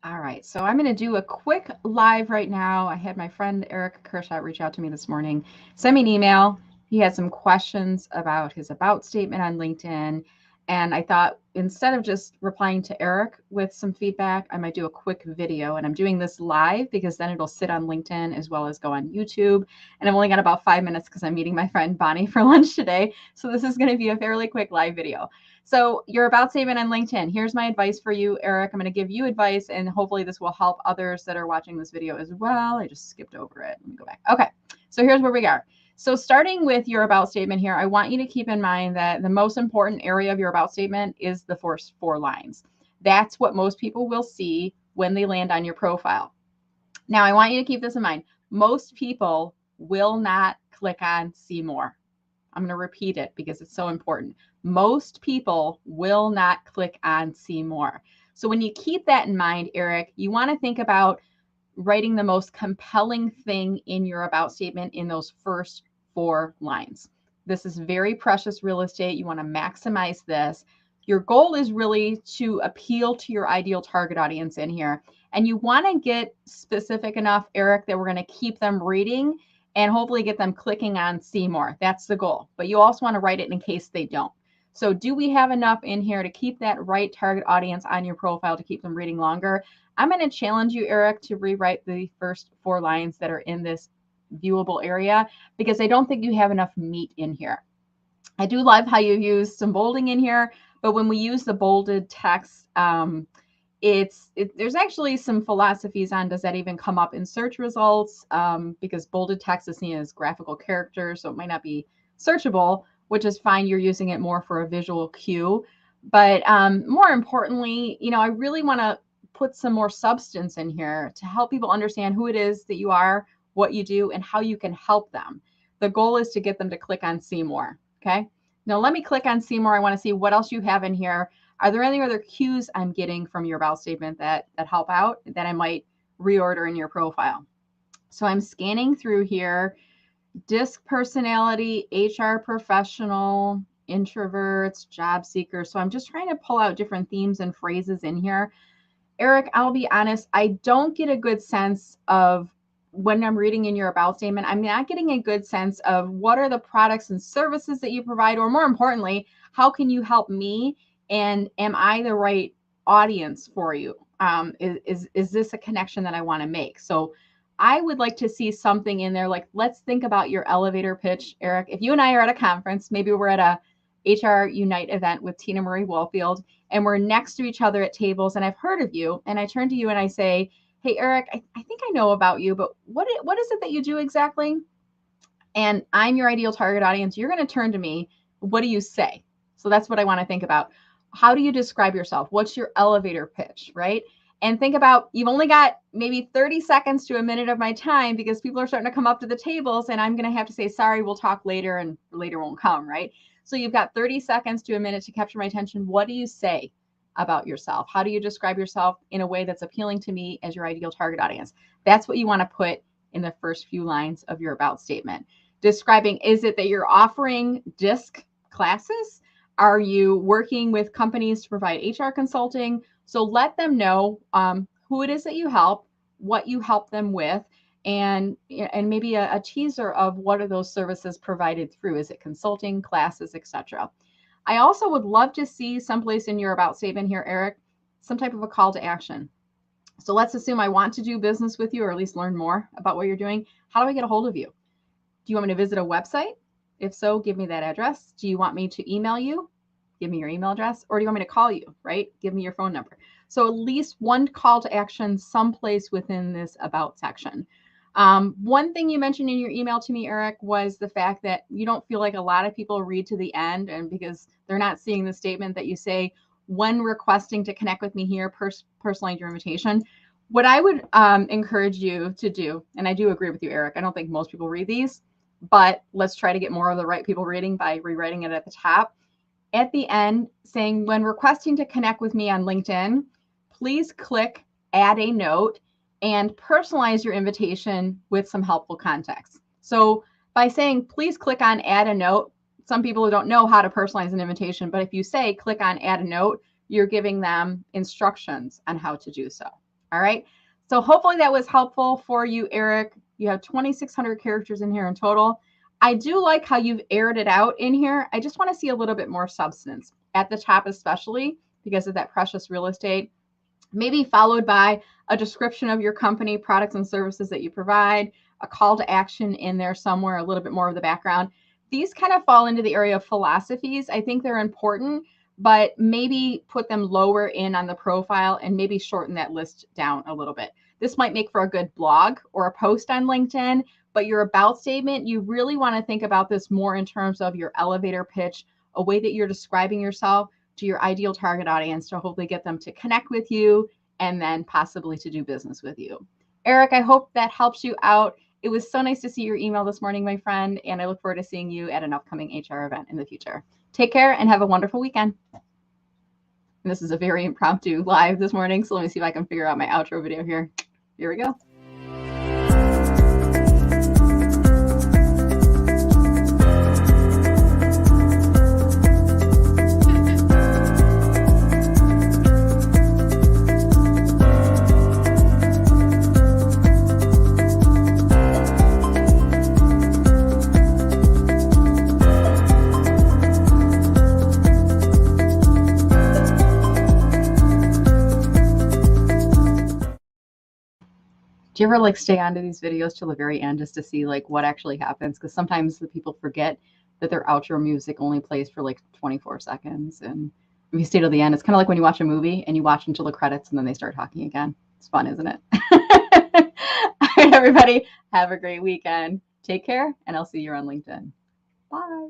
All right, so I'm going to do a quick live right now. I had my friend Eric Kershaw reach out to me this morning, send me an email. He had some questions about his about statement on LinkedIn. And I thought instead of just replying to Eric with some feedback, I might do a quick video. And I'm doing this live because then it'll sit on LinkedIn as well as go on YouTube. And I've only got about 5 minutes because I'm meeting my friend Bonnie for lunch today. So this is going to be a fairly quick live video. So your about statement on LinkedIn. Here's my advice for you, Eric. I'm going to give you advice, and hopefully this will help others that are watching this video as well. I just skipped over it. Let me go back. Okay, so here's where we are. So starting with your about statement here, I want you to keep in mind that the most important area of your about statement is the first 4 lines. That's what most people will see when they land on your profile. Now, I want you to keep this in mind. Most people will not click on see more. I'm going to repeat it because it's so important. Most people will not click on see more. So when you keep that in mind, Eric, you want to think about writing the most compelling thing in your about statement in those first 4 lines. This is very precious real estate. You want to maximize this. Your goal is really to appeal to your ideal target audience in here. And you want to get specific enough, Eric, that we're going to keep them reading and hopefully get them clicking on see more. That's the goal. But you also want to write it in case they don't. So do we have enough in here to keep that right target audience on your profile to keep them reading longer? I'm going to challenge you, Eric, to rewrite the first 4 lines that are in this viewable area because I don't think you have enough meat in here. I do love how you use some bolding in here, but when we use the bolded text, there's actually some philosophies on does that even come up in search results, because bolded text is seen as graphical characters, so it might not be searchable, which is fine. You're using it more for a visual cue. But more importantly, I really want to put some more substance in here to help people understand who it is that you are, what you do, and how you can help them. The goal is to get them to click on see more. Okay. Now let me click on see more. I want to see what else you have in here. Are there any other cues I'm getting from your about statement that help out that I might reorder in your profile? So I'm scanning through here. DISC personality, HR professional, introverts, job seekers. So I'm just trying to pull out different themes and phrases in here. Eric, I'll be honest, I don't get a good sense of when I'm reading in your about statement, I'm not getting a good sense of what are the products and services that you provide, or more importantly, how can you help me? And am I the right audience for you? Is this a connection that I want to make? So I would like to see something in there like, let's think about your elevator pitch, Eric. If you and I are at a conference, maybe we're at a HR Unite event with Tina Marie Woolfield, and we're next to each other at tables, and I've heard of you, and I turn to you and I say, hey, Eric, I think I know about you, but what is it that you do exactly? And I'm your ideal target audience. You're going to turn to me. What do you say? So that's what I want to think about. How do you describe yourself? What's your elevator pitch, right? And think about, you've only got maybe 30 seconds to a minute of my time because people are starting to come up to the tables and I'm going to have to say, sorry, we'll talk later, and later won't come, right? So you've got 30 seconds to a minute to capture my attention. What do you say about yourself? How do you describe yourself in a way that's appealing to me as your ideal target audience? That's what you want to put in the first few lines of your about statement. Describing, is it that you're offering DISC classes? Are you working with companies to provide HR consulting? So let them know who it is that you help, what you help them with, and maybe a teaser of what are those services provided through. Is it consulting, classes, etc. I also would love to see someplace in your about statement here, Eric, some type of a call to action. So let's assume I want to do business with you, or at least learn more about what you're doing. How do I get a hold of you? Do you want me to visit a website? If so, give me that address. Do you want me to email you? Give me your email address. Or do you want me to call you, right? Give me your phone number. So at least one call to action someplace within this about section. One thing you mentioned in your email to me, Eric, was the fact that you don't feel like a lot of people read to the end, and because they're not seeing the statement that you say, when requesting to connect with me here, personalize your invitation. What I would encourage you to do, and I do agree with you, Eric, I don't think most people read these, but let's try to get more of the right people reading by rewriting it at the top. At the end, saying, when requesting to connect with me on LinkedIn, please click add a note and personalize your invitation with some helpful context. So by saying, please click on add a note, some people don't know how to personalize an invitation, but if you say click on add a note, you're giving them instructions on how to do so. All right. So hopefully that was helpful for you, Eric. You have 2,600 characters in here in total. I do like how you've aired it out in here. I just want to see a little bit more substance at the top, especially because of that precious real estate, maybe followed by a description of your company, products and services that you provide, a call to action in there somewhere, a little bit more of the background. These kind of fall into the area of philosophies. I think they're important, but maybe put them lower in on the profile and maybe shorten that list down a little bit. This might make for a good blog or a post on LinkedIn, but your about statement, you really want to think about this more in terms of your elevator pitch, a way that you're describing yourself to your ideal target audience to hopefully get them to connect with you and then possibly to do business with you. Eric, I hope that helps you out. It was so nice to see your email this morning, my friend, and I look forward to seeing you at an upcoming HR event in the future. Take care and have a wonderful weekend. And this is a very impromptu live this morning, so let me see if I can figure out my outro video here. Here we go. Do you ever like stay onto these videos till the very end just to see like what actually happens? Because sometimes the people forget that their outro music only plays for like 24 seconds. And if you stay till the end, it's kind of like when you watch a movie and you watch until the credits and then they start talking again. It's fun, isn't it? All right, everybody, have a great weekend. Take care, and I'll see you on LinkedIn. Bye.